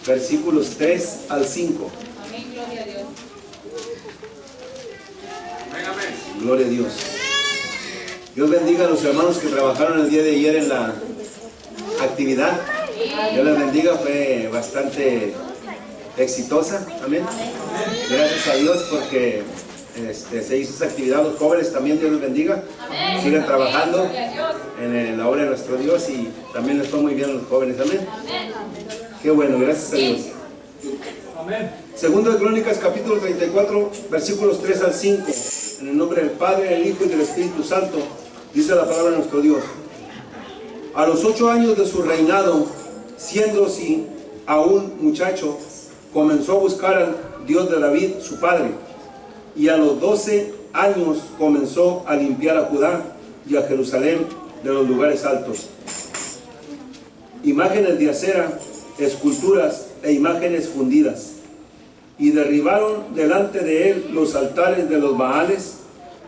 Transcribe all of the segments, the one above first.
versículos 3 al 5. Amén, gloria a Dios. Gloria a Dios. Dios bendiga a los hermanos que trabajaron el día de ayer en la actividad. Dios les bendiga, fue bastante exitosa. Amén. Gracias a Dios porque se hizo esa actividad. Los jóvenes también, Dios les bendiga. Sigan trabajando en la obra de nuestro Dios y también les fue muy bien a los jóvenes. Amén. Qué bueno, gracias a Dios. Segundo de Crónicas, capítulo 34, versículos 3 al 5. En el nombre del Padre, del Hijo y del Espíritu Santo, dice la palabra de nuestro Dios. A los 8 años de su reinado, siendo aún muchacho, comenzó a buscar al Dios de David, su padre. Y a los 12 años comenzó a limpiar a Judá y a Jerusalén de los lugares altos. Imágenes de acera, esculturas e imágenes fundidas. Y derribaron delante de él los altares de los Baales,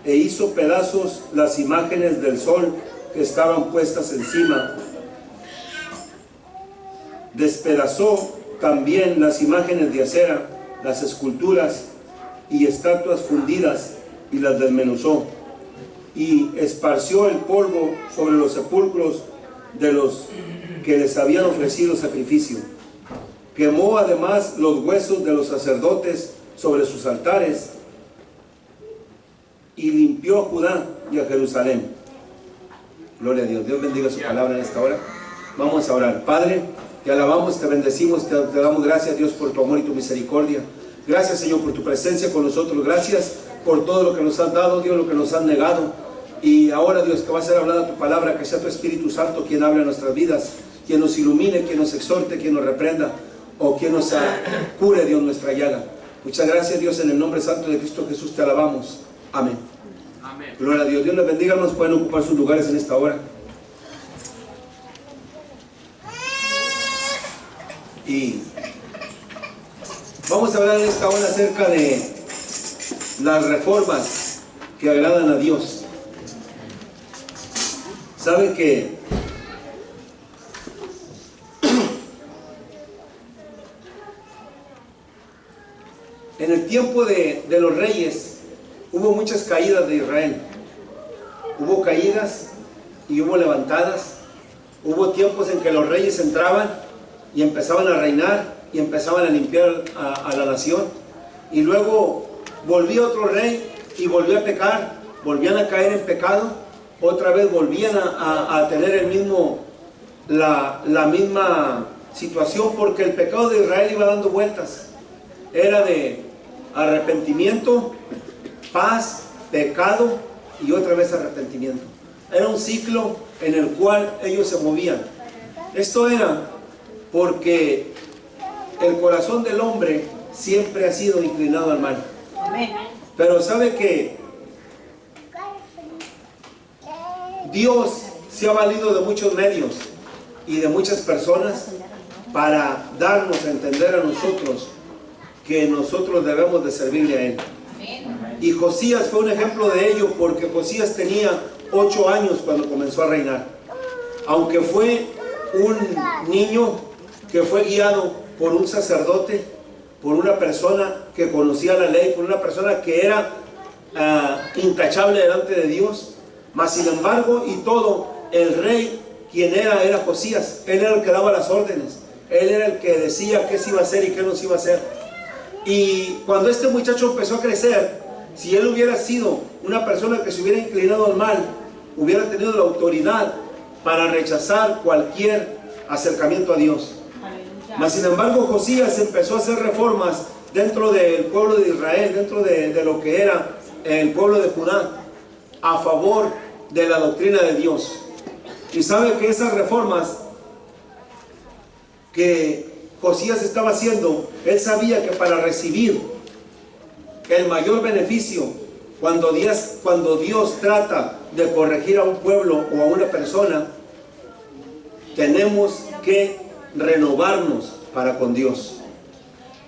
e hizo pedazos las imágenes del sol que estaban puestas encima. Despedazó también las imágenes de acera, las esculturas y estatuas fundidas, y las desmenuzó. Y esparció el polvo sobre los sepulcros de los que les habían ofrecido sacrificio. Quemó además los huesos de los sacerdotes sobre sus altares, y limpió a Judá y a Jerusalén. Gloria a Dios. Dios bendiga su palabra en esta hora. Vamos a orar. Padre, te alabamos, te bendecimos, te damos gracias, Dios, por tu amor y tu misericordia. Gracias, Señor, por tu presencia con nosotros. Gracias por todo lo que nos has dado, Dios, lo que nos has negado. Y ahora, Dios, que va a ser hablada tu palabra, que sea tu Espíritu Santo quien hable en nuestras vidas, quien nos ilumine, quien nos exhorte, quien nos reprenda, o quien nos cure, Dios, nuestra llaga. Muchas gracias, Dios, en el nombre santo de Cristo Jesús te alabamos. Amén. Amén. Gloria a Dios. Dios les bendiga, hermanos. Pueden ocupar sus lugares en esta hora. Y vamos a hablar en esta hora acerca de las reformas que agradan a Dios. ¿Saben que en el tiempo de los reyes hubo muchas caídas de Israel? Hubo caídas y hubo levantadas. Hubo tiempos en que los reyes entraban y empezaban a reinar y empezaban a limpiar a la nación, y luego volvía otro rey y volvió a pecar, volvían a caer en pecado, otra vez volvían a tener la misma situación, porque el pecado de Israel iba dando vueltas. Era de arrepentimiento, paz, pecado y otra vez arrepentimiento. Era un ciclo en el cual ellos se movían. Esto era porque el corazón del hombre siempre ha sido inclinado al mal. Pero sabe que Dios se ha valido de muchos medios y de muchas personas para darnos a entender a nosotros que nosotros debemos de servirle a Él. Y Josías fue un ejemplo de ello, porque Josías tenía 8 años cuando comenzó a reinar. Aunque fue un niño que fue guiado por un sacerdote, por una persona que conocía la ley, por una persona que era intachable delante de Dios. Mas sin embargo, y todo, el rey, quien era Josías. Él era el que daba las órdenes, él era el que decía qué se iba a hacer y qué no se iba a hacer. Y cuando este muchacho empezó a crecer, si él hubiera sido una persona que se hubiera inclinado al mal, hubiera tenido la autoridad para rechazar cualquier acercamiento a Dios. Mas sin embargo, Josías empezó a hacer reformas dentro del pueblo de Israel, dentro de lo que era el pueblo de Judá, a favor de la doctrina de Dios. Y sabe que esas reformas que Josías estaba haciendo, él sabía que para recibir el mayor beneficio, cuando Dios trata de corregir a un pueblo o a una persona, tenemos que renovarnos para con Dios.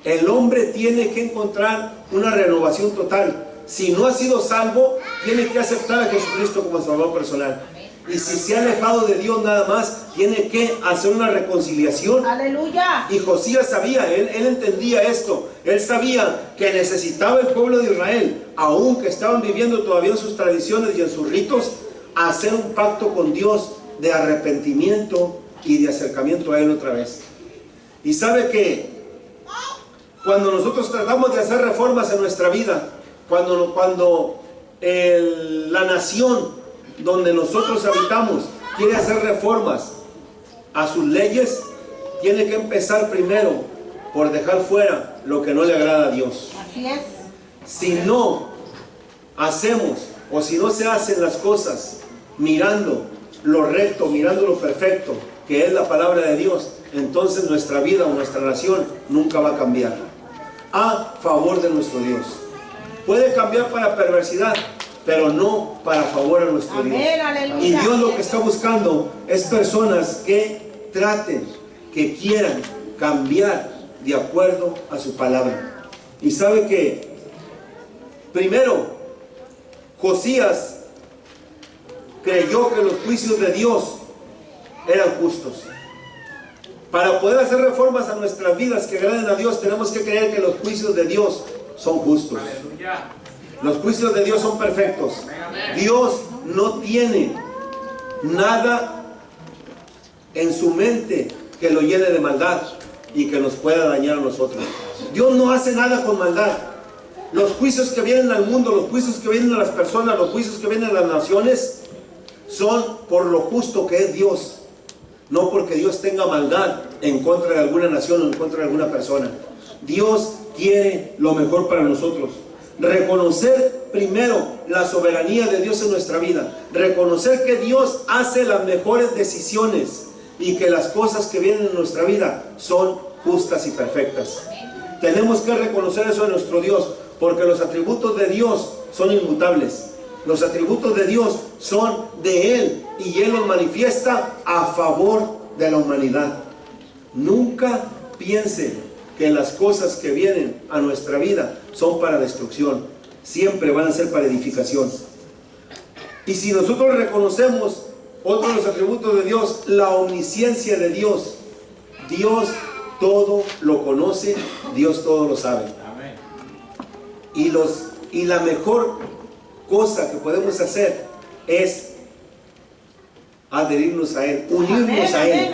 El hombre tiene que encontrar una renovación total. Si no ha sido salvo, tiene que aceptar a Jesucristo como Salvador personal. Y si se ha alejado de Dios nada más, tiene que hacer una reconciliación. Aleluya. Y Josías sabía, él entendía esto. Él sabía que necesitaba el pueblo de Israel, aunque estaban viviendo todavía en sus tradiciones y en sus ritos, hacer un pacto con Dios de arrepentimiento y de acercamiento a Él otra vez. Y sabe que cuando nosotros tratamos de hacer reformas en nuestra vida, cuando la nación donde nosotros habitamos quiere hacer reformas a sus leyes, tiene que empezar primero por dejar fuera lo que no le agrada a Dios. Así es. Si no hacemos o si no se hacen las cosas mirando lo recto, mirando lo perfecto, que es la palabra de Dios, entonces nuestra vida o nuestra nación nunca va a cambiar a favor de nuestro Dios. Puede cambiar para perversidad, pero no para favor a nuestro Amén, Dios. aleluya. Y Dios lo que está buscando es personas que traten, que quieran cambiar de acuerdo a su palabra. Y sabe que primero Josías creyó que los juicios de Dios eran justos. Para poder hacer reformas a nuestras vidas que agraden a Dios, tenemos que creer que los juicios de Dios son justos. Aleluya. Los juicios de Dios son perfectos. Dios no tiene nada en su mente que lo llene de maldad y que nos pueda dañar a nosotros. Dios no hace nada con maldad. Los juicios que vienen al mundo, los juicios que vienen a las personas, los juicios que vienen a las naciones, son por lo justo que es Dios. No porque Dios tenga maldad en contra de alguna nación o en contra de alguna persona. Dios quiere lo mejor para nosotros. Reconocer primero la soberanía de Dios en nuestra vida. Reconocer que Dios hace las mejores decisiones y que las cosas que vienen en nuestra vida son justas y perfectas. Tenemos que reconocer eso de nuestro Dios, porque los atributos de Dios son inmutables. Los atributos de Dios son de Él y Él los manifiesta a favor de la humanidad. Nunca piense que las cosas que vienen a nuestra vida son para destrucción. Siempre van a ser para edificación. Y si nosotros reconocemos otro de los atributos de Dios, la omnisciencia de Dios, Dios todo lo conoce, Dios todo lo sabe. Y la mejor cosa que podemos hacer es adherirnos a Él, unirnos a Él,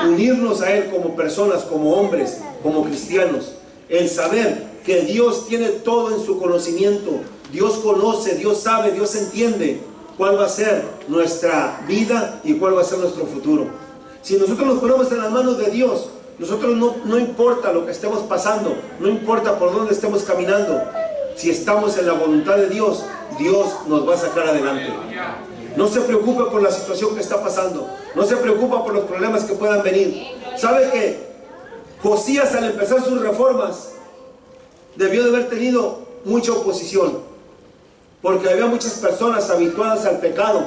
unirnos a Él como personas, como hombres, como cristianos. El saber que Dios tiene todo en su conocimiento. Dios conoce, Dios sabe, Dios entiende cuál va a ser nuestra vida y cuál va a ser nuestro futuro. Si nosotros nos ponemos en las manos de Dios, nosotros no importa lo que estemos pasando, no importa por dónde estemos caminando, si estamos en la voluntad de Dios, Dios nos va a sacar adelante. No se preocupe por la situación que está pasando, no se preocupa por los problemas que puedan venir. ¿Sabe que Josías, al empezar sus reformas, debió de haber tenido mucha oposición? Porque había muchas personas habituadas al pecado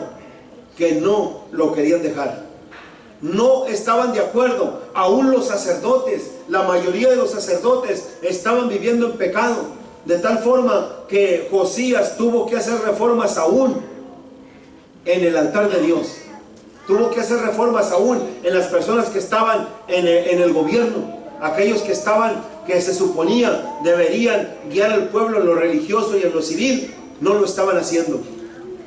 que no lo querían dejar. No estaban de acuerdo. Aún los sacerdotes, la mayoría de los sacerdotes estaban viviendo en pecado, de tal forma que Josías tuvo que hacer reformas aún en el altar de Dios. Tuvo que hacer reformas aún en las personas que estaban en el gobierno, aquellos que se suponía deberían guiar al pueblo en lo religioso y en lo civil, no lo estaban haciendo.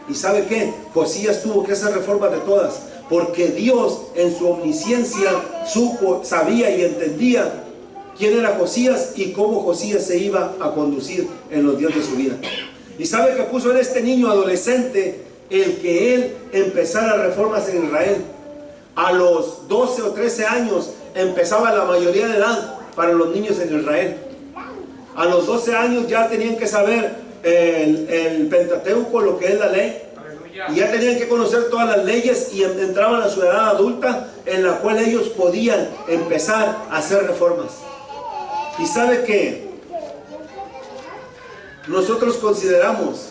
¿Y sabe qué? Josías tuvo que hacer reformas de todas, porque Dios en su omnisciencia supo, sabía y entendía quién era Josías y cómo Josías se iba a conducir en los días de su vida. Y sabe que puso en este niño adolescente el que él empezara reformas en Israel. A los 12 o 13 años empezaba la mayoría de edad para los niños en Israel. A los 12 años ya tenían que saber el Pentateuco, lo que es la ley. Y ya tenían que conocer todas las leyes y entraban a su edad adulta, en la cual ellos podían empezar a hacer reformas. Y sabe que nosotros consideramos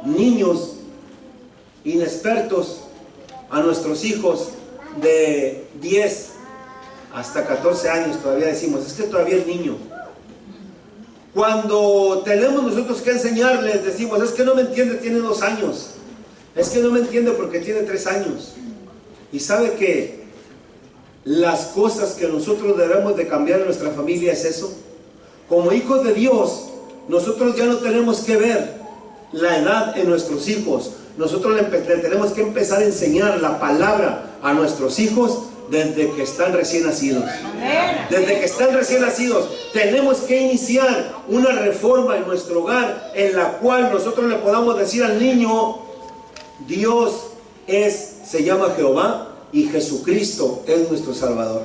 niños inexpertos a nuestros hijos de 10 hasta 14 años. Todavía decimos, es que todavía es niño. Cuando tenemos nosotros que enseñarles, decimos, es que no me entiende, tiene 2 años. Es que no me entiende porque tiene 3 años. Y sabe que las cosas que nosotros debemos de cambiar en nuestra familia es eso. Como hijos de Dios, nosotros ya no tenemos que ver la edad en nuestros hijos. Nosotros le tenemos que empezar a enseñar la palabra a nuestros hijos desde que están recién nacidos. Desde que están recién nacidos tenemos que iniciar una reforma en nuestro hogar, en la cual nosotros le podamos decir al niño: Dios se llama Jehová, y Jesucristo es nuestro Salvador.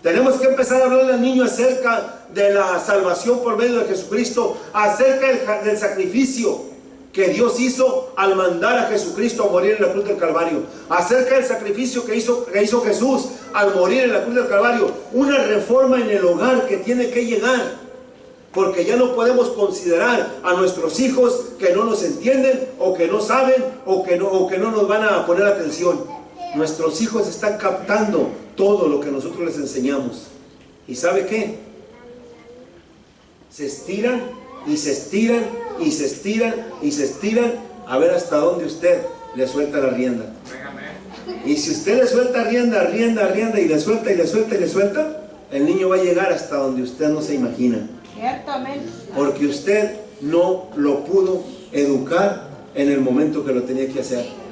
Tenemos que empezar a hablarle al niño acerca de la salvación por medio de Jesucristo, acerca del sacrificio que Dios hizo al mandar a Jesucristo a morir en la cruz del Calvario, acerca del sacrificio que hizo Jesús al morir en la cruz del Calvario. Una reforma en el hogar que tiene que llegar, porque ya no podemos considerar a nuestros hijos que no nos entienden, o que no saben, o que no nos van a poner atención. Nuestros hijos están captando todo lo que nosotros les enseñamos. ¿Y sabe qué? Se estiran y se estiran y se estiran y se estiran a ver hasta dónde usted le suelta la rienda. Y si usted le suelta rienda y le suelta y le suelta y le suelta, el niño va a llegar hasta donde usted no se imagina. Porque usted no lo pudo educar en el momento que lo tenía que hacer.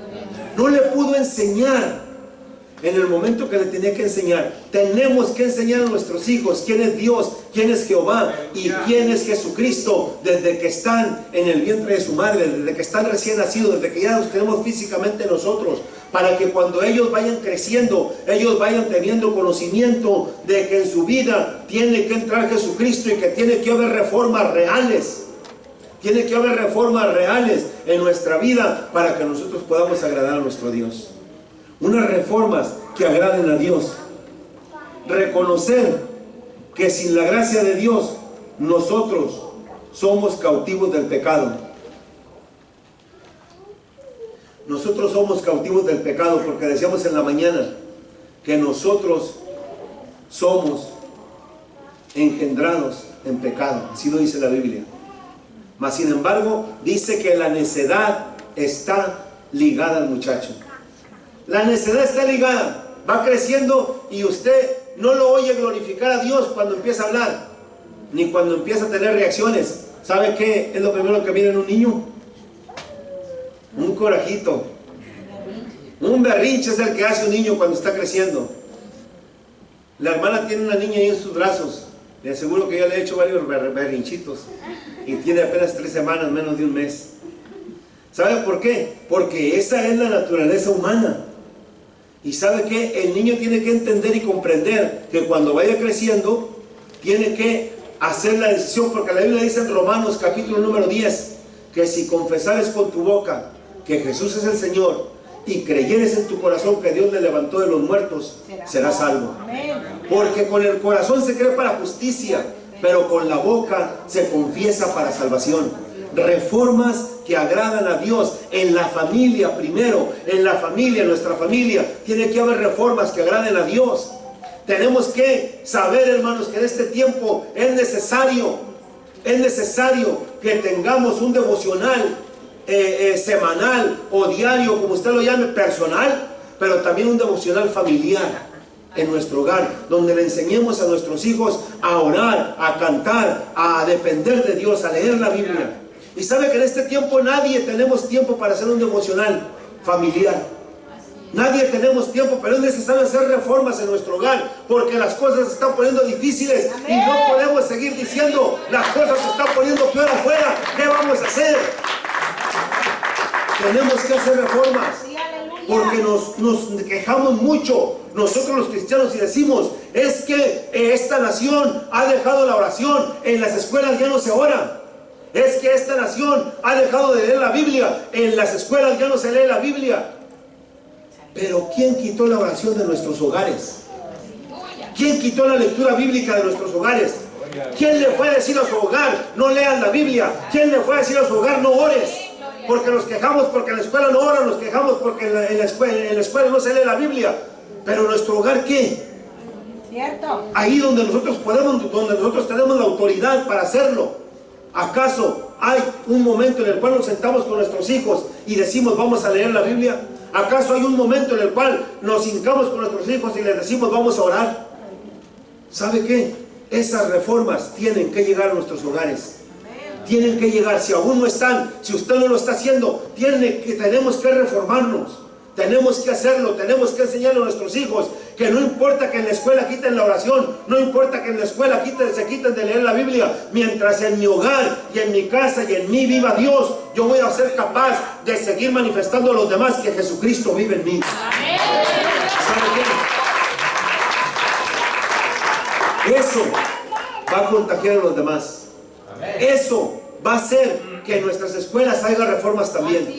No le pudo enseñar en el momento que le tenía que enseñar. Tenemos que enseñar a nuestros hijos quién es Dios, quién es Jehová y quién es Jesucristo desde que están en el vientre de su madre, desde que están recién nacidos, desde que ya los tenemos físicamente nosotros, para que cuando ellos vayan creciendo, ellos vayan teniendo conocimiento de que en su vida tiene que entrar Jesucristo y que tiene que haber reformas reales. Tiene que haber reformas reales en nuestra vida para que nosotros podamos agradar a nuestro Dios. Unas reformas que agraden a Dios. Reconocer que sin la gracia de Dios nosotros somos cautivos del pecado. Nosotros somos cautivos del pecado porque decíamos en la mañana que nosotros somos engendrados en pecado. Así lo dice la Biblia. Mas sin embargo dice que la necedad está ligada al muchacho. La necedad está ligada, va creciendo y usted no lo oye glorificar a Dios cuando empieza a hablar, ni cuando empieza a tener reacciones. ¿Sabe qué es lo primero que mira en un niño? Un corajito. Un berrinche es el que hace un niño cuando está creciendo. La hermana tiene una niña ahí en sus brazos. Le aseguro que yo le he hecho varios berrinchitos. Y tiene apenas 3 semanas, menos de un mes. ¿Sabe por qué? Porque esa es la naturaleza humana. Y ¿sabe qué? El niño tiene que entender y comprender que cuando vaya creciendo, tiene que hacer la decisión, porque la Biblia dice en Romanos capítulo número 10, que si confesares con tu boca que Jesús es el Señor, y creyeres en tu corazón que Dios le levantó de los muertos, serás salvo. Porque con el corazón se cree para justicia, pero con la boca se confiesa para salvación. Reformas que agradan a Dios en la familia primero, en la familia, en nuestra familia. Tiene que haber reformas que agraden a Dios. Tenemos que saber, hermanos, que en este tiempo es necesario que tengamos un devocional semanal o diario, como usted lo llame, personal, pero también un devocional familiar en nuestro hogar, donde le enseñemos a nuestros hijos a orar, a cantar, a depender de Dios, a leer la Biblia. Y sabe que en este tiempo nadie tenemos tiempo para hacer un devocional familiar. Nadie tenemos tiempo, pero es necesario hacer reformas en nuestro hogar, porque las cosas se están poniendo difíciles. Amén. Y no podemos seguir diciendo las cosas se están poniendo peor afuera. ¿Qué vamos a hacer? Tenemos que hacer reformas, porque nos quejamos mucho nosotros los cristianos y decimos: es que esta nación ha dejado la oración, en las escuelas ya no se ora. Es que esta nación ha dejado de leer la Biblia, en las escuelas ya no se lee la Biblia. Pero ¿quién quitó la oración de nuestros hogares? ¿Quién quitó la lectura bíblica de nuestros hogares? ¿Quién le fue a decir a su hogar: no leas la Biblia? ¿Quién le fue a decir a su hogar: no ores? Porque nos quejamos porque en la escuela no oran, nos quejamos porque en la escuela no se lee la Biblia. Pero nuestro hogar, ¿qué? ¿Cierto? Ahí donde nosotros tenemos la autoridad para hacerlo. ¿Acaso hay un momento en el cual nos sentamos con nuestros hijos y decimos vamos a leer la Biblia? ¿Acaso hay un momento en el cual nos hincamos con nuestros hijos y les decimos vamos a orar? ¿Sabe qué? Esas reformas tienen que llegar a nuestros hogares. Tienen que llegar. Si aún no están, si usted no lo está haciendo, tenemos que reformarnos. Tenemos que hacerlo, tenemos que enseñarle a nuestros hijos que no importa que en la escuela quiten la oración, no importa que en la escuela se quiten de leer la Biblia, mientras en mi hogar y en mi casa y en mí viva Dios, yo voy a ser capaz de seguir manifestando a los demás que Jesucristo vive en mí. ¿Sabe qué? Eso va a contagiar a los demás. Eso va a hacer que en nuestras escuelas haya reformas también.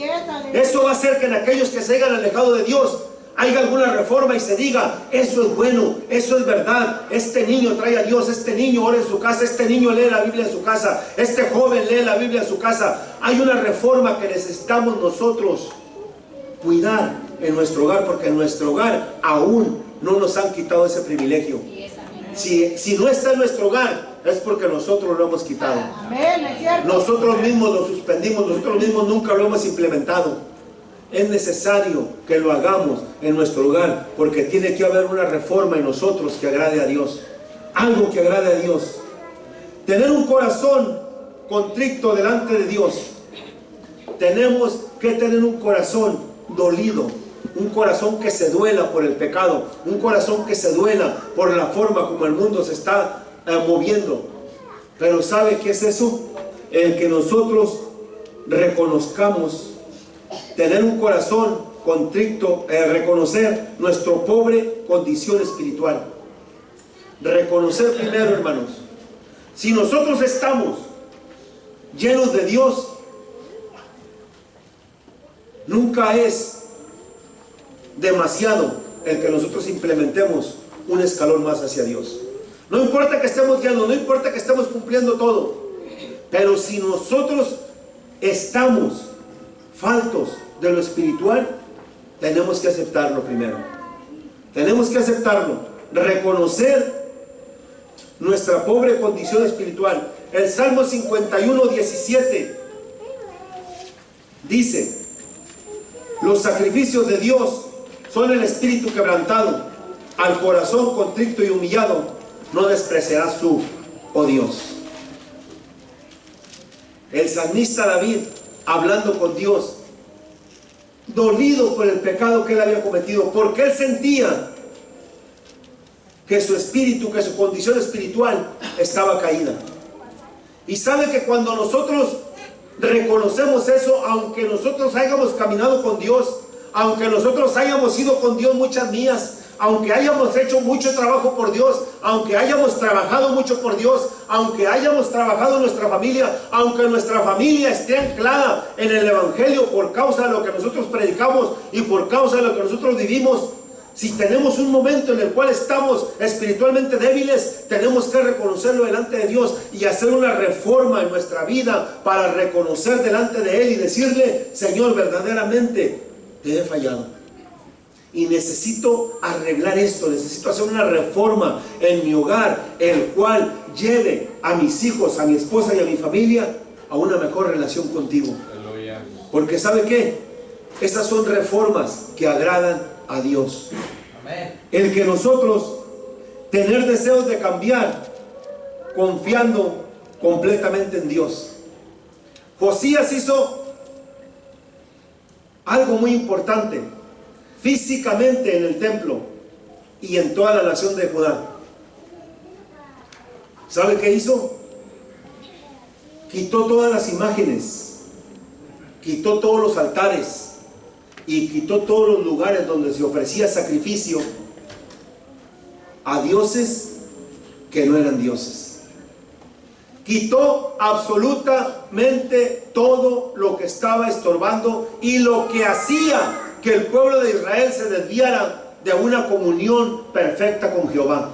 Eso va a hacer que en aquellos que se hayan alejado de Dios haya alguna reforma y se diga, eso es bueno, eso es verdad, este niño trae a Dios, este niño ora en su casa, este niño lee la Biblia en su casa, este joven lee la Biblia en su casa. Hay una reforma que necesitamos nosotros cuidar en nuestro hogar, porque en nuestro hogar aún no nos han quitado ese privilegio. Si no está en nuestro hogar, es porque nosotros lo hemos quitado. Nosotros mismos lo suspendimos, nosotros mismos nunca lo hemos implementado. Es necesario que lo hagamos en nuestro hogar, porque tiene que haber una reforma en nosotros que agrade a Dios. Algo que agrade a Dios. Tener un corazón contrito delante de Dios. Tenemos que tener un corazón dolido. Un corazón que se duela por el pecado, un corazón que se duela por la forma como el mundo se está moviendo. Pero ¿sabe qué es eso? El que nosotros reconozcamos, tener un corazón contrito, reconocer nuestra pobre condición espiritual. Reconocer primero, hermanos, si nosotros estamos llenos de Dios, nunca es demasiado el que nosotros implementemos un escalón más hacia Dios. No importa que estemos llenos, no importa que estemos cumpliendo todo, pero si nosotros estamos faltos de lo espiritual, tenemos que aceptarlo primero. Tenemos que aceptarlo, reconocer nuestra pobre condición espiritual. El Salmo 51:17 dice: los sacrificios de Dios son el espíritu quebrantado, al corazón contrito y humillado no despreciarás tú, oh Dios. El salmista David, hablando con Dios, dolido por el pecado que él había cometido, porque él sentía que su espíritu, que su condición espiritual estaba caída. Y sabe que cuando nosotros reconocemos eso, aunque nosotros hayamos caminado con Dios, aunque nosotros hayamos ido con Dios muchas millas, aunque hayamos hecho mucho trabajo por Dios, aunque hayamos trabajado mucho por Dios, aunque hayamos trabajado en nuestra familia, aunque nuestra familia esté anclada en el Evangelio por causa de lo que nosotros predicamos y por causa de lo que nosotros vivimos, si tenemos un momento en el cual estamos espiritualmente débiles, tenemos que reconocerlo delante de Dios y hacer una reforma en nuestra vida para reconocer delante de Él y decirle: Señor, verdaderamente te he fallado y necesito arreglar esto, necesito hacer una reforma en mi hogar, el cual lleve a mis hijos, a mi esposa y a mi familia a una mejor relación contigo. Porque ¿sabe qué? Esas son reformas que agradan a Dios. Amén. El que nosotros tener deseos de cambiar confiando completamente en Dios. Josías hizo algo muy importante físicamente en el templo y en toda la nación de Judá. ¿Sabe qué hizo? Quitó todas las imágenes, quitó todos los altares y quitó todos los lugares donde se ofrecía sacrificio a dioses que no eran dioses. Quitó absolutamente todo lo que estaba estorbando y lo que hacía que el pueblo de Israel se desviara de una comunión perfecta con Jehová.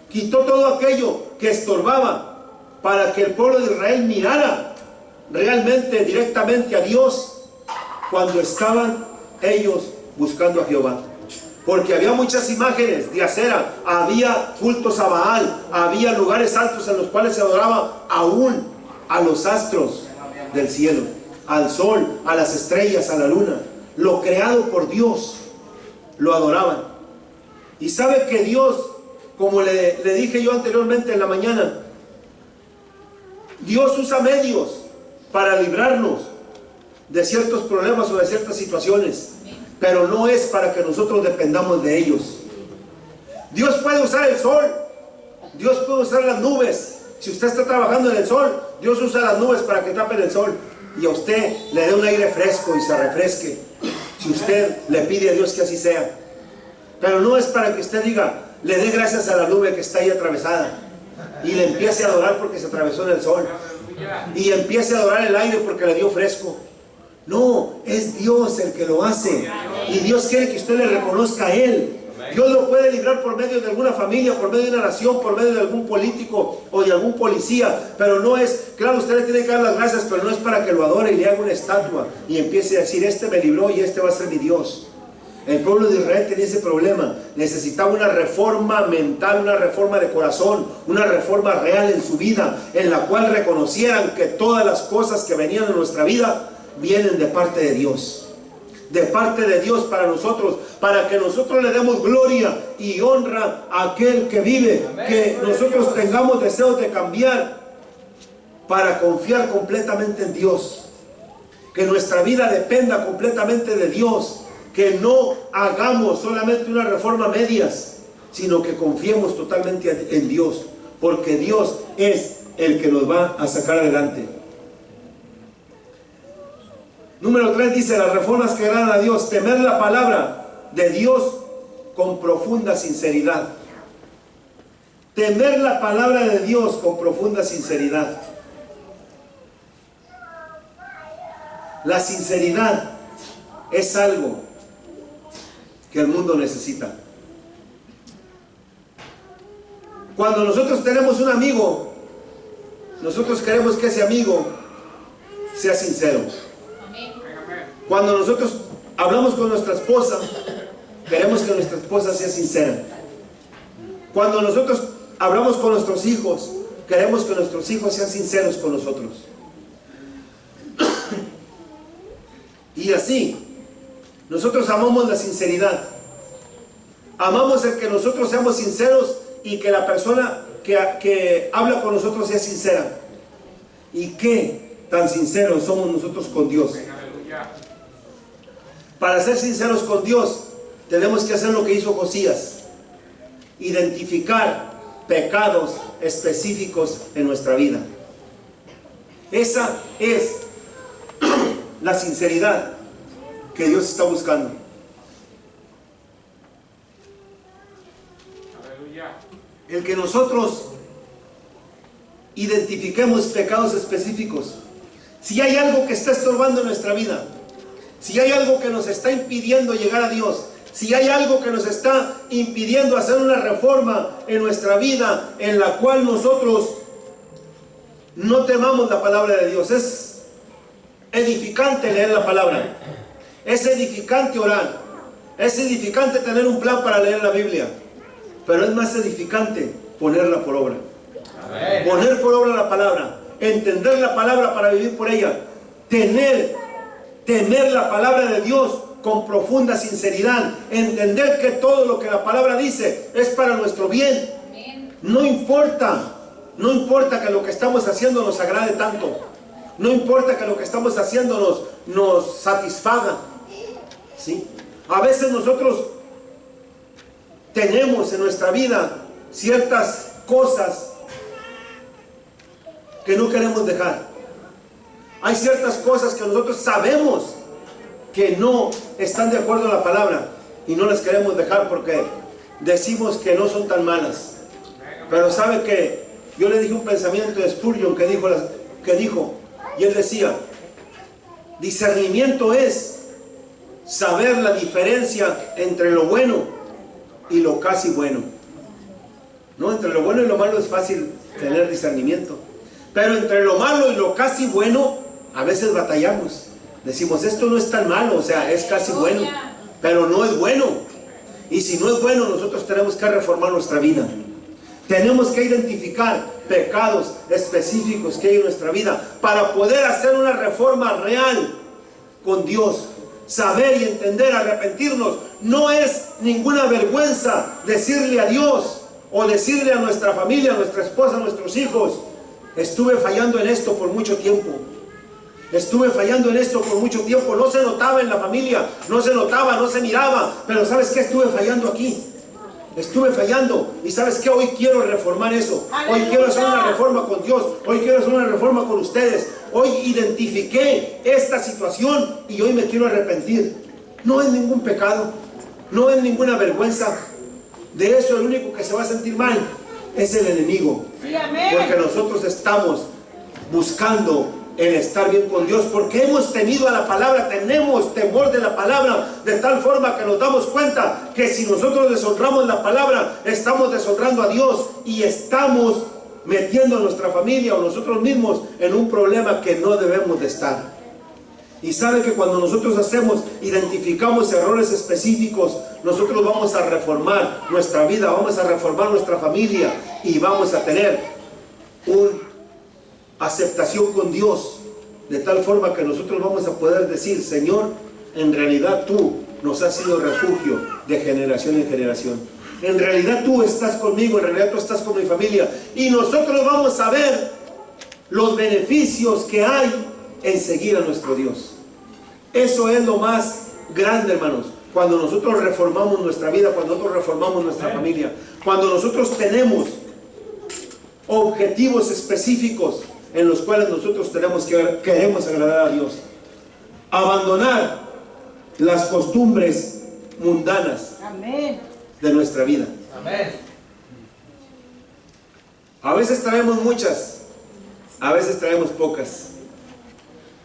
Quitó todo aquello que estorbaba para que el pueblo de Israel mirara realmente directamente a Dios cuando estaban ellos buscando a Jehová. porque había muchas imágenes de acera, había cultos a Baal, había lugares altos en los cuales se adoraba aún a los astros del cielo, al sol, a las estrellas, a la luna. Lo creado por Dios, lo adoraban. Y sabe que Dios, como le dije yo anteriormente en la mañana, Dios usa medios para librarnos de ciertos problemas o de ciertas situaciones, pero no es para que nosotros dependamos de ellos. Dios puede usar el sol, Dios puede usar las nubes. Si usted está trabajando en el sol, Dios usa las nubes para que tapen el sol y a usted le dé un aire fresco y se refresque, si usted le pide a Dios que así sea. Pero no es para que usted diga, le dé gracias a la nube que está ahí atravesada y le empiece a adorar porque se atravesó en el sol, y empiece a adorar el aire porque le dio fresco. No, es Dios el que lo hace, y Dios quiere que usted le reconozca a Él. Dios lo puede librar por medio de alguna familia, por medio de una nación, por medio de algún político o de algún policía, pero no es, claro, usted le tiene que dar las gracias, pero no es para que lo adore y le haga una estatua y empiece a decir, este me libró y este va a ser mi Dios. El pueblo de Israel tenía ese problema, necesitaba una reforma mental, una reforma de corazón, una reforma real en su vida, en la cual reconocieran que todas las cosas que venían en nuestra vida vienen de parte de Dios. De parte de Dios para nosotros, para que nosotros le demos gloria y honra a aquel que vive. Que nosotros tengamos deseos de cambiar para confiar completamente en Dios. Que nuestra vida dependa completamente de Dios. Que no hagamos solamente una reforma a medias, sino que confiemos totalmente en Dios, porque Dios es el que nos va a sacar adelante. Número 3 dice, las reformas que agradan a Dios, temer la palabra de Dios con profunda sinceridad. Temer la palabra de Dios con profunda sinceridad. La sinceridad es algo que el mundo necesita. Cuando nosotros tenemos un amigo, nosotros queremos que ese amigo sea sincero. Cuando nosotros hablamos con nuestra esposa, queremos que nuestra esposa sea sincera. Cuando nosotros hablamos con nuestros hijos, queremos que nuestros hijos sean sinceros con nosotros. Y así, nosotros amamos la sinceridad. Amamos el que nosotros seamos sinceros y que la persona que habla con nosotros sea sincera. ¿Y qué tan sinceros somos nosotros con Dios? Para ser sinceros con Dios, tenemos que hacer lo que hizo Josías: identificar pecados específicos en nuestra vida. Esa es la sinceridad que Dios está buscando. El que nosotros identifiquemos pecados específicos. Si hay algo que está estorbando en nuestra vida, si hay algo que nos está impidiendo llegar a Dios, si hay algo que nos está impidiendo hacer una reforma en nuestra vida, en la cual nosotros no temamos la palabra de Dios. Es edificante leer la palabra, es edificante orar, es edificante tener un plan para leer la Biblia, pero es más edificante ponerla por obra. Amén. Poner por obra la palabra, entender la palabra para vivir por ella, temer la palabra de Dios con profunda sinceridad, entender que todo lo que la palabra dice es para nuestro bien. Amén. No importa que lo que estamos haciendo nos agrade tanto, no importa que lo que estamos haciendo nos satisfaga, ¿sí? A veces nosotros tenemos en nuestra vida ciertas cosas que no queremos dejar. Hay ciertas cosas que nosotros sabemos que no están de acuerdo a la palabra y no las queremos dejar porque decimos que no son tan malas. Pero sabe que yo le dije un pensamiento de Spurgeon que dijo, y él decía: discernimiento es saber la diferencia entre lo bueno y lo casi bueno. No, entre lo bueno y lo malo es fácil tener discernimiento, pero entre lo malo y lo casi bueno a veces batallamos. Decimos, esto no es tan malo, o sea, es casi bueno, pero no es bueno. Y si no es bueno, nosotros tenemos que reformar nuestra vida. Tenemos que identificar pecados específicos que hay en nuestra vida para poder hacer una reforma real con Dios. Saber y entender, arrepentirnos. No es ninguna vergüenza decirle a Dios o decirle a nuestra familia, a nuestra esposa, a nuestros hijos: estuve fallando en esto por mucho tiempo. Estuve fallando en esto por mucho tiempo. No se notaba en la familia, no se notaba, no se miraba. Pero ¿sabes qué? Estuve fallando aquí. Estuve fallando. Y ¿sabes qué? Hoy quiero reformar eso. Hoy quiero hacer una reforma con Dios. Hoy quiero hacer una reforma con ustedes. Hoy identifiqué esta situación y hoy me quiero arrepentir. No es ningún pecado. No es ninguna vergüenza. De eso el único que se va a sentir mal es el enemigo. Porque nosotros estamos buscando el estar bien con Dios, porque hemos tenido a la palabra, tenemos temor de la palabra, de tal forma que nos damos cuenta que si nosotros deshonramos la palabra, estamos deshonrando a Dios y estamos metiendo a nuestra familia o nosotros mismos en un problema que no debemos de estar. Y sabe que cuando nosotros identificamos errores específicos, nosotros vamos a reformar nuestra vida, vamos a reformar nuestra familia y vamos a tener una aceptación con Dios, de tal forma que nosotros vamos a poder decir: Señor, en realidad tú nos has sido refugio de generación en generación. En realidad tú estás conmigo, en realidad tú estás con mi familia. Y nosotros vamos a ver los beneficios que hay en seguir a nuestro Dios. Eso es lo más grande, hermanos. Cuando nosotros reformamos nuestra vida, cuando nosotros reformamos nuestra familia, cuando nosotros tenemos objetivos específicos en los cuales nosotros queremos agradar a Dios. Abandonar las costumbres mundanas de nuestra vida. A veces traemos muchas, a veces traemos pocas,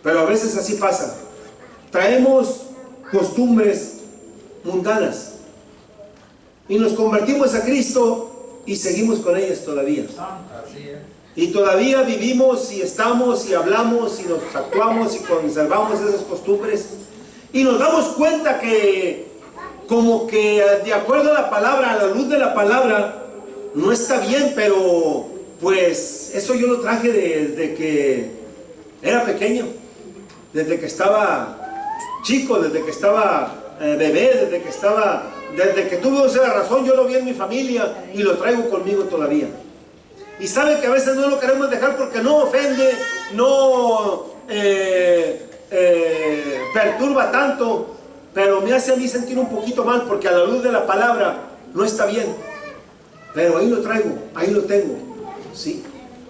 pero a veces así pasa. Traemos costumbres mundanas y nos convertimos a Cristo y seguimos con ellas todavía. Y todavía vivimos y estamos y hablamos y nos actuamos y conservamos esas costumbres. Y nos damos cuenta que como que de acuerdo a la palabra, a la luz de la palabra, no está bien, pero pues eso yo lo traje desde que era pequeño, desde que estaba chico, desde que estaba bebé, desde que tuve uso de razón, yo lo vi en mi familia y lo traigo conmigo todavía. Y sabe que a veces no lo queremos dejar porque no ofende, no perturba tanto, pero me hace a mí sentir un poquito mal porque a la luz de la palabra no está bien. Pero ahí lo traigo, ahí lo tengo, ¿sí?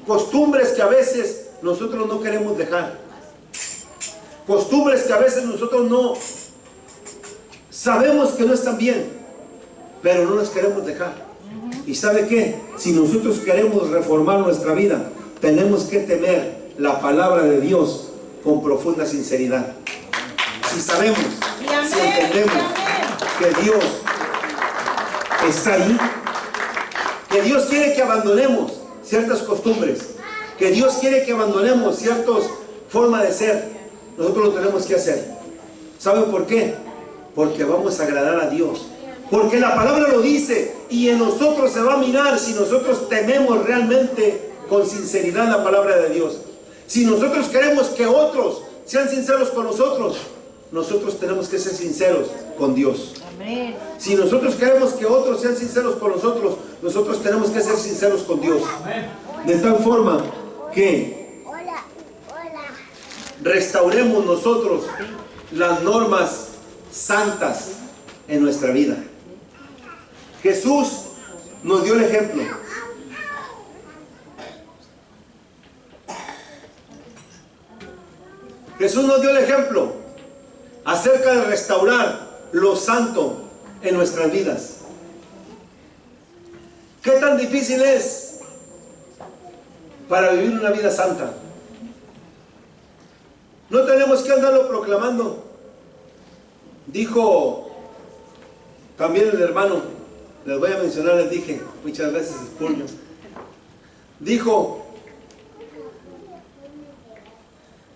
Costumbres que a veces nosotros no queremos dejar. Costumbres que a veces nosotros no sabemos que no están bien, pero no las queremos dejar. ¿Y sabe qué? Si nosotros queremos reformar nuestra vida, tenemos que temer la palabra de Dios con profunda sinceridad. Si sabemos, si entendemos que Dios está ahí, que Dios quiere que abandonemos ciertas costumbres, que Dios quiere que abandonemos ciertas formas de ser, nosotros lo tenemos que hacer. ¿Sabe por qué? Porque vamos a agradar a Dios. Porque la palabra lo dice y en nosotros se va a mirar si nosotros tememos realmente con sinceridad la palabra de Dios. Si nosotros queremos que otros sean sinceros con nosotros, nosotros tenemos que ser sinceros con Dios. Amén. Si nosotros queremos que otros sean sinceros con nosotros, nosotros tenemos que ser sinceros con Dios. Amén. De tal forma que restauremos nosotros las normas santas en nuestra vida. Jesús nos dio el ejemplo. Jesús nos dio el ejemplo acerca de restaurar lo santo en nuestras vidas. ¿Qué tan difícil es para vivir una vida santa? No tenemos que andarlo proclamando. Dijo también el hermano, les voy a mencionar, les dije muchas veces, Spurgeon, dijo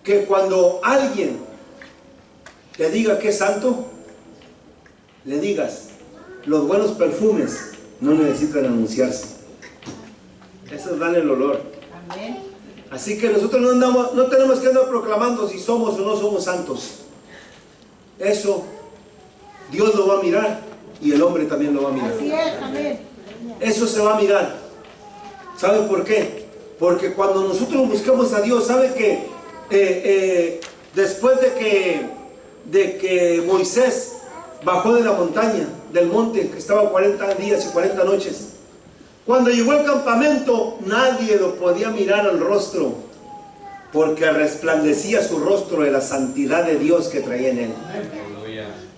que cuando alguien te diga que es santo, le digas: los buenos perfumes no necesitan anunciarse. Esos dan el olor. Amén. Así que nosotros no tenemos que andar proclamando si somos o no somos santos. Eso Dios lo va a mirar y el hombre también lo va a mirar. Así es, amén. Eso se va a mirar. ¿Sabe por qué? Porque cuando nosotros buscamos a Dios, ¿sabe que después de que Moisés bajó de la montaña, del monte, que estaba 40 días y 40 noches, cuando llegó al campamento, nadie lo podía mirar al rostro, porque resplandecía su rostro de la santidad de Dios que traía en él.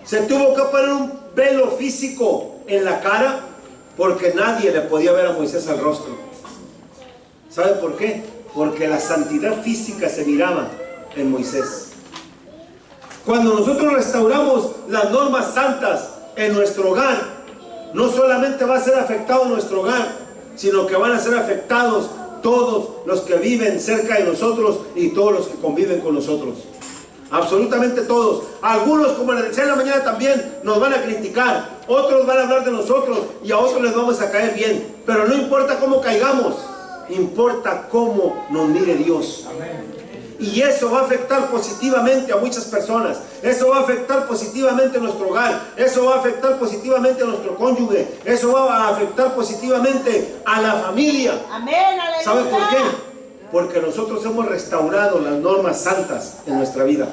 Se tuvo que poner un velo físico en la cara, porque nadie le podía ver a Moisés al rostro. ¿Sabe por qué? Porque la santidad física se miraba en Moisés. Cuando nosotros restauramos las normas santas en nuestro hogar, no solamente va a ser afectado nuestro hogar, sino que van a ser afectados todos los que viven cerca de nosotros y todos los que conviven con nosotros. Absolutamente todos. Algunos, como les decía en la mañana también, nos van a criticar. Otros van a hablar de nosotros y a otros les vamos a caer bien. Pero no importa cómo caigamos, importa cómo nos mire Dios. Y eso va a afectar positivamente a muchas personas. Eso va a afectar positivamente a nuestro hogar. Eso va a afectar positivamente a nuestro cónyuge. Eso va a afectar positivamente a la familia. Amén, aleluya. ¿Sabe por qué? Porque nosotros hemos restaurado las normas santas en nuestra vida.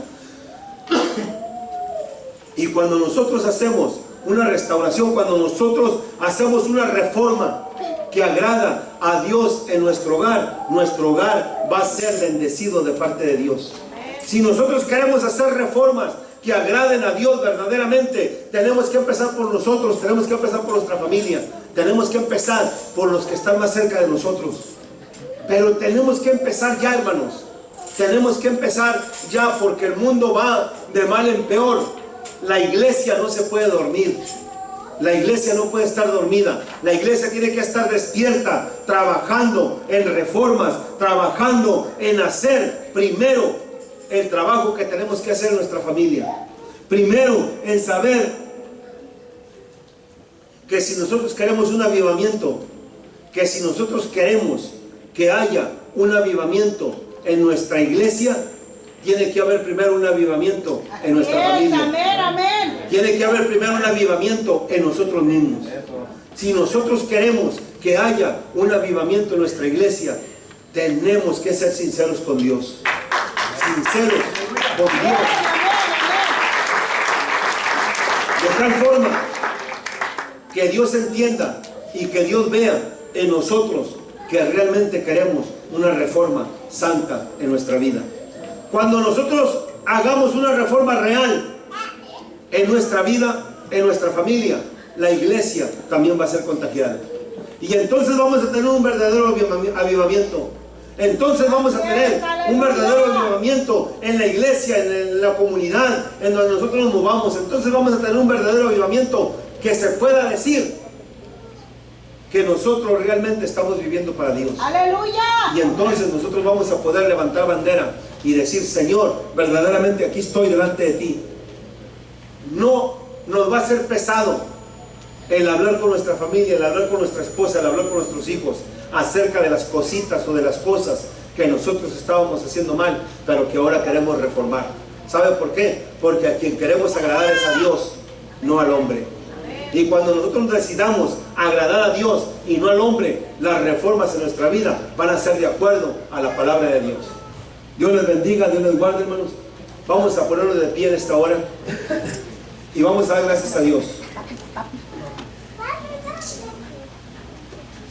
Y cuando nosotros hacemos una restauración, cuando nosotros hacemos una reforma que agrada a Dios en nuestro hogar va a ser bendecido de parte de Dios. Si nosotros queremos hacer reformas que agraden a Dios verdaderamente, tenemos que empezar por nosotros, tenemos que empezar por nuestra familia, tenemos que empezar por los que están más cerca de nosotros. Pero tenemos que empezar ya, hermanos. Tenemos que empezar ya, porque el mundo va de mal en peor. La iglesia no se puede dormir. La iglesia no puede estar dormida. La iglesia tiene que estar despierta, trabajando en reformas, trabajando en hacer primero el trabajo que tenemos que hacer en nuestra familia. Primero en saber que si nosotros queremos un avivamiento, que si nosotros queremos que haya un avivamiento en nuestra iglesia, tiene que haber primero un avivamiento en nuestra familia. Amén, amén. Tiene que haber primero un avivamiento en nosotros mismos. Si nosotros queremos que haya un avivamiento en nuestra iglesia, tenemos que ser sinceros con Dios. Sinceros con Dios. De tal forma que Dios entienda y que Dios vea en nosotros que realmente queremos una reforma santa en nuestra vida. Cuando nosotros hagamos una reforma real en nuestra vida, en nuestra familia, la iglesia también va a ser contagiada. Y entonces vamos a tener un verdadero avivamiento. Entonces vamos a tener un verdadero avivamiento en la iglesia, en la comunidad, en donde nosotros nos movamos. Entonces vamos a tener un verdadero avivamiento que se pueda decir que nosotros realmente estamos viviendo para Dios. ¡Aleluya! Y entonces nosotros vamos a poder levantar bandera y decir: Señor, verdaderamente aquí estoy delante de ti. No nos va a ser pesado el hablar con nuestra familia, el hablar con nuestra esposa, el hablar con nuestros hijos acerca de las cositas o de las cosas que nosotros estábamos haciendo mal, pero que ahora queremos reformar. ¿Sabe por qué? Porque a quien queremos agradar es a Dios, no al hombre. Y cuando nosotros decidamos agradar a Dios y no al hombre, las reformas en nuestra vida van a ser de acuerdo a la palabra de Dios. Dios les bendiga, Dios les guarde, hermanos. Vamos a ponernos de pie en esta hora y vamos a dar gracias a Dios.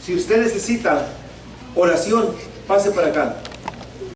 Si usted necesita oración, pase para acá.